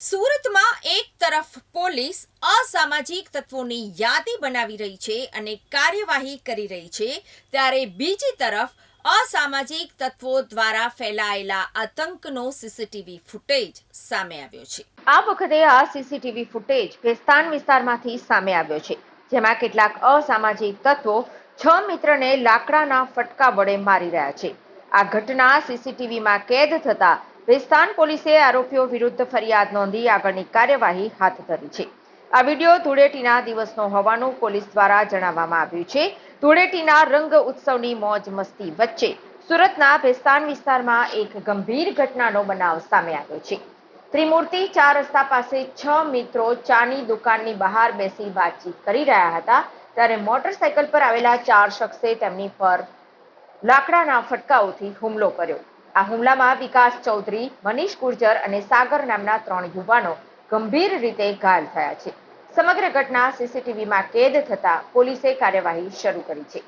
સુરતમાં એક તરફ પોલીસ અસામાજિક તત્વોની યાદી બનાવી રહી છે અને કાર્યવાહી કરી રહી છે, ત્યારે બીજી તરફ અસામાજિક તત્વો દ્વારા ફેલાયેલા આતંકનો સીસીટીવી ફૂટેજ સામે આવ્યો છે। આ વખતે આ સીસીટીવી ફૂટેજ ભેસ્તાન વિસ્તારમાંથી સામે આવ્યો છે, જેમાં કેટલાક અસામાજિક તત્વો 6 મિત્રને લાકડાના ફટકા વડે મારી રહ્યા છે। આ ઘટના સીસીટીવીમાં કેદ થતા ભેસ્તાન પોલીસે આરોપીઓ વિરુદ્ધ ફરિયાદ નોંધી આગળની કાર્યવાહી હાથ ધરી છે। આ વિડીયો ધૂળેટીના દિવસનો હોવાનું પોલીસ દ્વારા જણાવવામાં આવ્યું છે। ધૂળેટીના રંગ ઉત્સવની મોજ મસ્તી વચ્ચે સુરતના ભેસ્તાન વિસ્તારમાં એક ગંભીર ઘટનાનો બનાવ સામે આવ્યો છે। ત્રિમૂર્તિ 4 રસ્તા પાસે 6 મિત્રો ચાની દુકાનની બહાર બેસી વાતચીત કરી રહ્યા હતા, ત્યારે મોટરસાઇકલ પર આવેલા 4 શખ્સે તેમની પર લાકડાના ફટકાઓથી હુમલો કર્યો। આ હુમલામાં વિકાસ ચૌધરી, મનીષ ગુર્જર અને સાગર નામના 3 યુવાનો ગંભીર રીતે ઘાયલ થયા છે। સમગ્ર ઘટના સીસીટીવીમાં કેદ થતા પોલીસે કાર્યવાહી શરૂ કરી છે।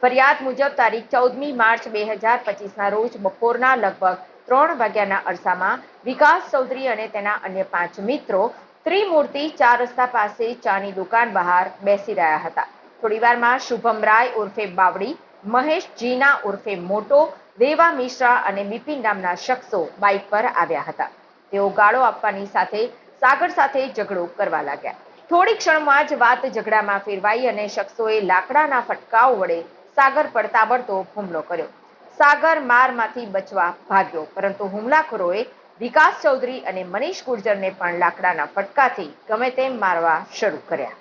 ફરિયાદ મુજબ તારીખ 14મી માર્ચ 2025ના રોજ બપોરના લગભગ 3 વાગ્યાના અરસામાં વિકાસ ચૌધરી અને તેના અન્ય 5 મિત્રો ત્રિમૂર્તિ 4 રસ્તા પાસે ચાની દુકાન બહાર બેસી રહ્યા હતા। થોડીવારમાં શુભમ રાય ઉર્ફે બાવડી, મહેશ જીના ઉર્ફે મોટો, દેવા મિશ્રા અને બિપિન નામના શખ્સો બાઇક પર આવ્યા હતા। તેઓ ગાળો આપવાની સાથે સાગર સાથે ઝઘડો કરવા લાગ્યા। થોડી ક્ષણમાં જ વાત ઝઘડામાં ફેરવાઈ અને શખ્સોએ લાકડાના ફટકાઓ વડે સાગર પર તાબડતોબ હુમલો કર્યો। સાગર મારમાંથી બચવા ભાગ્યો, પરંતુ હુમલાખોરોએ વિકાસ ચૌધરી અને મનીષ ગુર્જરને પણ લાકડાના ફટકાથી ગમે તેમ મારવા શરૂ કર્યા।